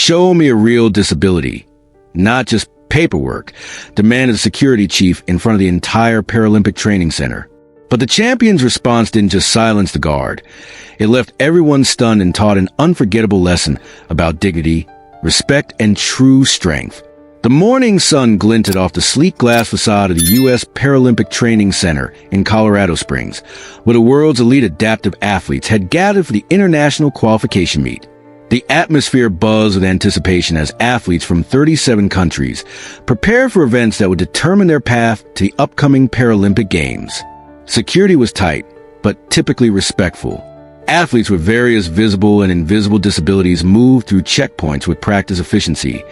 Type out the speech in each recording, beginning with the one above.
"Show me a real disability, not just paperwork," demanded the security chief in front of the entire Paralympic training center. But the champion's response didn't just silence the guard. It left everyone stunned and taught an unforgettable lesson about dignity, respect, and true strength. The morning sun glinted off the sleek glass facade of the U.S. Paralympic Training Center in Colorado Springs, where the world's elite adaptive athletes had gathered for the international qualification meet. The atmosphere buzzed with anticipation as athletes from 37 countries prepared for events that would determine their path to the upcoming Paralympic Games. Security was tight, but typically respectful. Athletes with various visible and invisible disabilities moved through checkpoints with practice efficiency,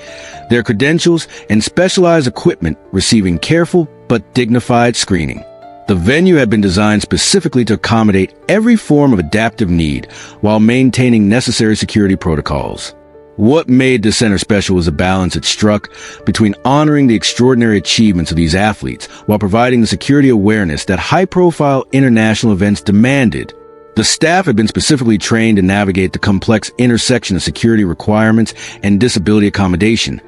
their credentials and specialized equipment receiving careful but dignified screening. The venue had been designed specifically to accommodate every form of adaptive need while maintaining necessary security protocols. What made the center special was a balance it struck between honoring the extraordinary achievements of these athletes while providing the security awareness that high-profile international events demanded. The staff had been specifically trained to navigate the complex intersection of security requirements and disability accommodation,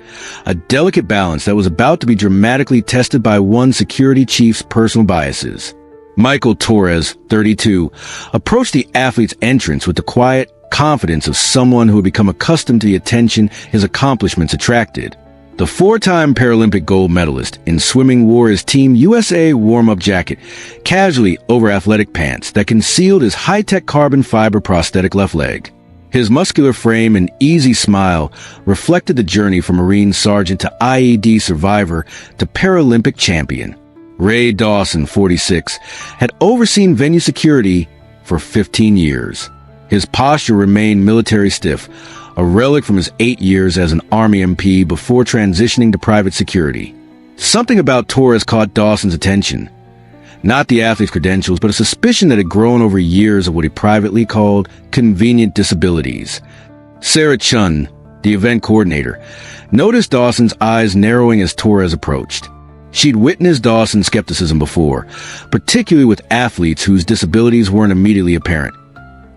a delicate balance that was about to be dramatically tested by one security chief's personal biases. Michael Torres, 32, approached the athlete's entrance with the quiet confidence of someone who had become accustomed to the attention his accomplishments attracted. The four-time Paralympic gold medalist in swimming wore his Team USA warm-up jacket casually over athletic pants that concealed his high-tech carbon fiber prosthetic left leg. His muscular frame and easy smile reflected the journey from Marine Sergeant to IED survivor to Paralympic champion. Ray Dawson, 46, had overseen venue security for 15 years. His posture remained military stiff, a relic from his 8 years as an Army MP before transitioning to private security. Something about Torres caught Dawson's attention. Not the athlete's credentials, but a suspicion that had grown over years of what he privately called convenient disabilities. Sarah Chun, the event coordinator, noticed Dawson's eyes narrowing as Torres approached. She'd witnessed Dawson's skepticism before, particularly with athletes whose disabilities weren't immediately apparent,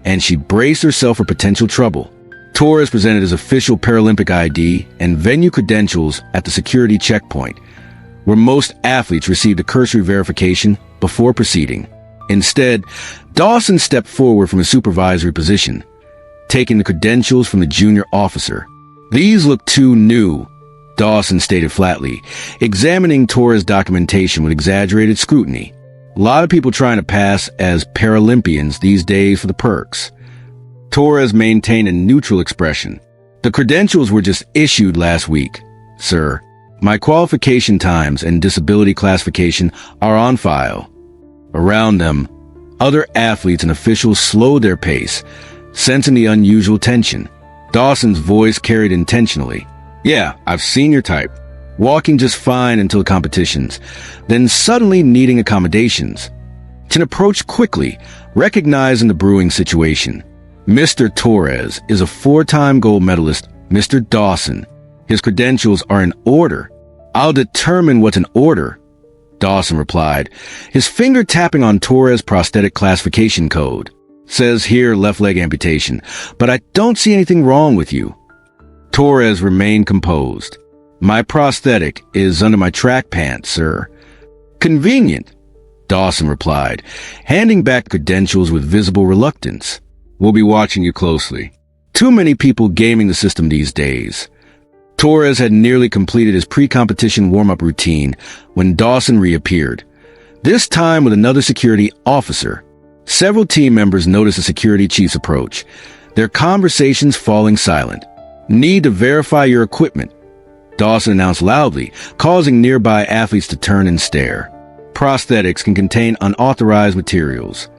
and she braced herself for potential trouble. Torres presented his official Paralympic ID and venue credentials at the security checkpoint, where most athletes received a cursory verification before proceeding. Instead, Dawson stepped forward from his supervisory position, taking the credentials from the junior officer. "These look too new," Dawson stated flatly, examining Torres' documentation with exaggerated scrutiny. A lot of people trying to pass as Paralympians these days for the perks. Torres maintained a neutral expression. "The credentials were just issued last week, sir. My qualification times and disability classification are on file." Around them, other athletes and officials slowed their pace, sensing the unusual tension. Dawson's voice carried intentionally. "Yeah, I've seen your type. Walking just fine until competitions, then suddenly needing accommodations." Chen approached quickly, recognizing the brewing situation. "Mr. Torres is a four-time gold medalist, Mr. Dawson. His credentials are in order." "I'll determine what's in order," Dawson replied, his finger tapping on Torres' prosthetic classification code. "Says here left leg amputation, but I don't see anything wrong with you." Torres remained composed. "My prosthetic is under my track pants, sir." "Convenient," Dawson replied, handing back credentials with visible reluctance. "We'll be watching you closely. Too many people gaming the system these days." Torres had nearly completed his pre-competition warm-up routine when Dawson reappeared, this time with another security officer. Several team members noticed the security chief's approach, their conversations falling silent. "Need to verify your equipment," Dawson announced loudly, causing nearby athletes to turn and stare. "Prosthetics can contain unauthorized materials."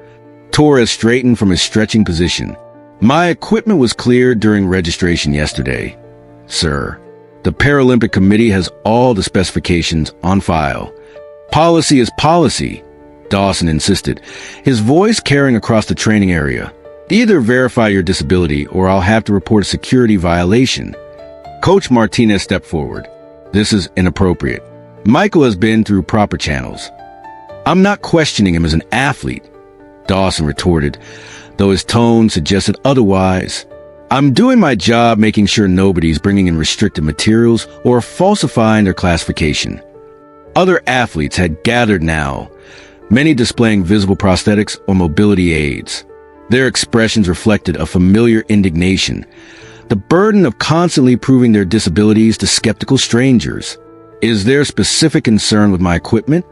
Torres straightened from his stretching position. "My equipment was cleared during registration yesterday, sir. The Paralympic Committee has all the specifications on file." "Policy is policy," Dawson insisted, his voice carrying across the training area. "Either verify your disability or I'll have to report a security violation." Coach Martinez stepped forward. "This is inappropriate. Michael has been through proper channels." "I'm not questioning him as an athlete," Dawson retorted, though his tone suggested otherwise. I'm doing my job making sure nobody's bringing in restricted materials or falsifying their classification. Other athletes had gathered now, many displaying visible prosthetics or mobility aids. Their expressions reflected a familiar indignation, the burden of constantly proving their disabilities to skeptical strangers. Is there specific concern with my equipment?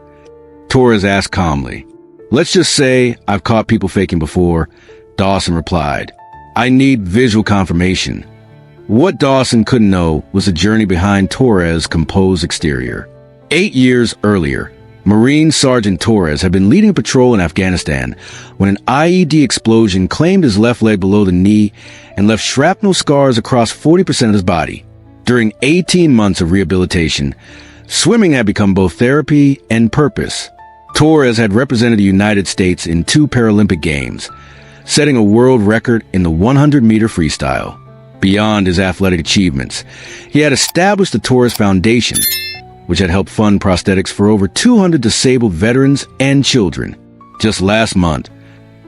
Torres asked calmly. Let's just say I've caught people faking before, Dawson replied. I need visual confirmation. What Dawson couldn't know was the journey behind Torres' composed exterior. 8 years earlier, Marine Sergeant Torres had been leading a patrol in Afghanistan when an IED explosion claimed his left leg below the knee and left shrapnel scars across 40% of his body. During 18 months of rehabilitation, swimming had become both therapy and purpose. Torres had represented the United States in 2 Paralympic Games, setting a world record in the 100-meter freestyle. Beyond his athletic achievements, he had established the Torres Foundation, which had helped fund prosthetics for over 200 disabled veterans and children. Just last month,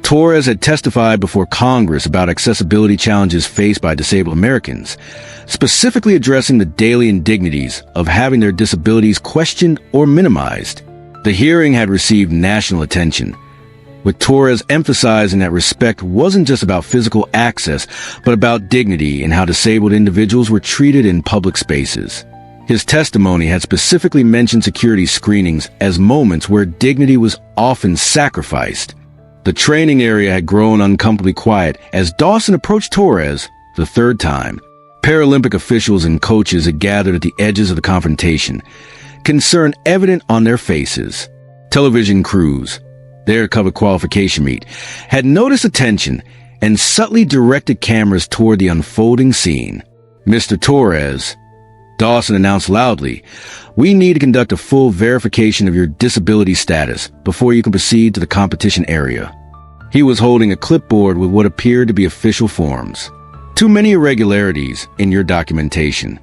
Torres had testified before Congress about accessibility challenges faced by disabled Americans, specifically addressing the daily indignities of having their disabilities questioned or minimized. The hearing had received national attention, with Torres emphasizing that respect wasn't just about physical access, but about dignity and how disabled individuals were treated in public spaces. His testimony had specifically mentioned security screenings as moments where dignity was often sacrificed. The training area had grown uncomfortably quiet as Dawson approached Torres the 3rd time. Paralympic officials and coaches had gathered at the edges of the confrontation, concern evident on their faces. Television crews, there to cover qualification meet, had noticed the tension and subtly directed cameras toward the unfolding scene. Mr. Torres, Dawson announced loudly, we need to conduct a full verification of your disability status before you can proceed to the competition area. He was holding a clipboard with what appeared to be official forms. Too many irregularities in your documentation.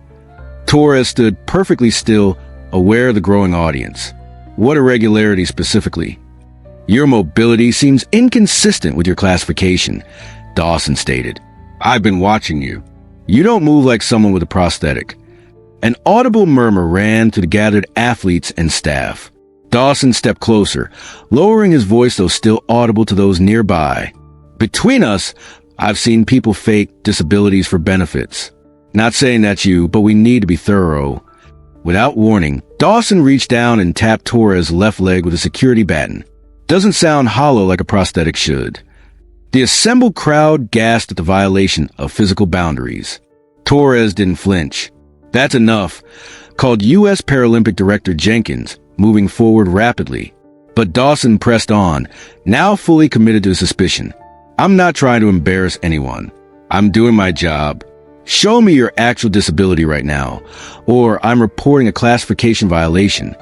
Torres stood perfectly still, aware of the growing audience. What irregularities specifically? Your mobility seems inconsistent with your classification, Dawson stated. I've been watching you. You don't move like someone with a prosthetic. An audible murmur ran through the gathered athletes and staff. Dawson stepped closer, lowering his voice though still audible to those nearby. Between us, I've seen people fake disabilities for benefits. Not saying that's you, but we need to be thorough. Without warning, Dawson reached down and tapped Torres' left leg with a security baton. Doesn't sound hollow like a prosthetic should. The assembled crowd gasped at the violation of physical boundaries. Torres didn't flinch. That's enough, called U.S. Paralympic Director Jenkins, moving forward rapidly. But Dawson pressed on, now fully committed to suspicion. I'm not trying to embarrass anyone. I'm doing my job. Show me your actual disability right now, or I'm reporting a classification violation.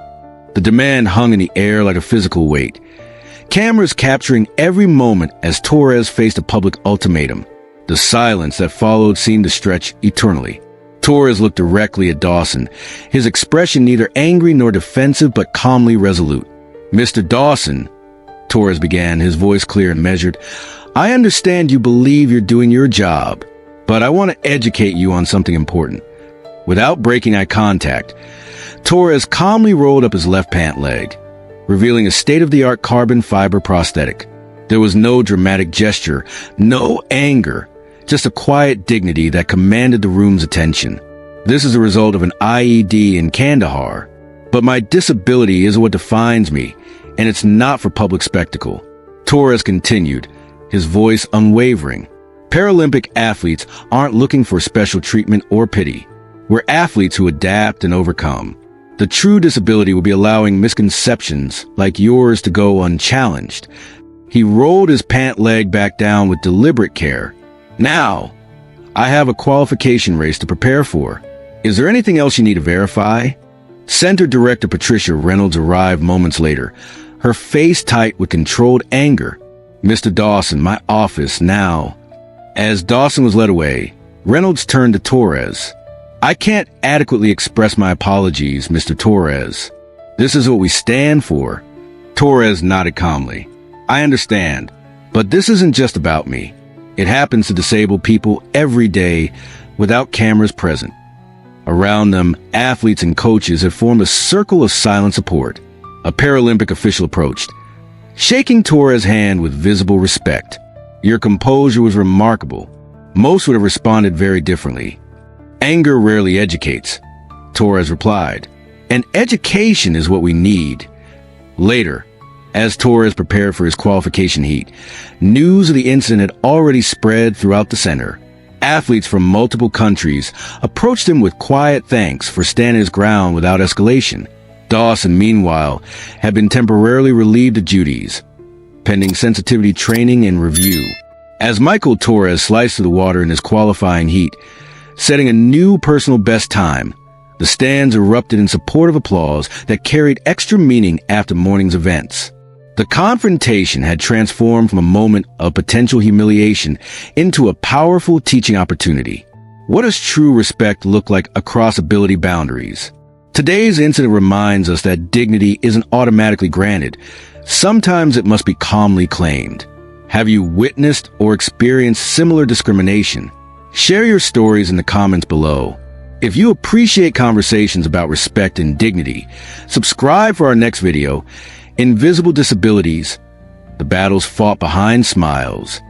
The demand hung in the air like a physical weight. Cameras capturing every moment as Torres faced a public ultimatum. The silence that followed seemed to stretch eternally. Torres looked directly at Dawson, his expression neither angry nor defensive but calmly resolute. Mr. Dawson, Torres began, his voice clear and measured, I understand you believe you're doing your job, but I want to educate you on something important. Without breaking eye contact, Torres calmly rolled up his left pant leg, revealing a state-of-the-art carbon fiber prosthetic. There was no dramatic gesture, no anger, just a quiet dignity that commanded the room's attention. This is a result of an IED in Kandahar, but my disability is what defines me, and it's not for public spectacle. Torres continued, his voice unwavering. Paralympic athletes aren't looking for special treatment or pity. We're athletes who adapt and overcome. The true disability will be allowing misconceptions like yours to go unchallenged. He rolled his pant leg back down with deliberate care. Now, I have a qualification race to prepare for. Is there anything else you need to verify? Center Director Patricia Reynolds arrived moments later, her face tight with controlled anger. Mr. Dawson, my office now. As Dawson was led away, Reynolds turned to Torres. I can't adequately express my apologies, Mr. Torres. This is what we stand for. Torres nodded calmly. I understand, but this isn't just about me. It happens to disabled people every day without cameras present. Around them, athletes and coaches have formed a circle of silent support. A Paralympic official approached, shaking Torres' hand with visible respect. "Your composure was remarkable." Most would have responded very differently. "Anger rarely educates," Torres replied. "And education is what we need." Later, as Torres prepared for his qualification heat, news of the incident had already spread throughout the center. Athletes from multiple countries approached him with quiet thanks for standing his ground without escalation. Dawson, meanwhile, had been temporarily relieved of duties, pending sensitivity training and review. As Michael Torres sliced through the water in his qualifying heat, setting a new personal best time, the stands erupted in support of applause that carried extra meaning after morning's events. The confrontation had transformed from a moment of potential humiliation into a powerful teaching opportunity. What does true respect look like across ability boundaries? Today's incident reminds us that dignity isn't automatically granted. Sometimes it must be calmly claimed. Have you witnessed or experienced similar discrimination? Share your stories in the comments below. If you appreciate conversations about respect and dignity, subscribe for our next video, Invisible Disabilities, the battles fought behind smiles.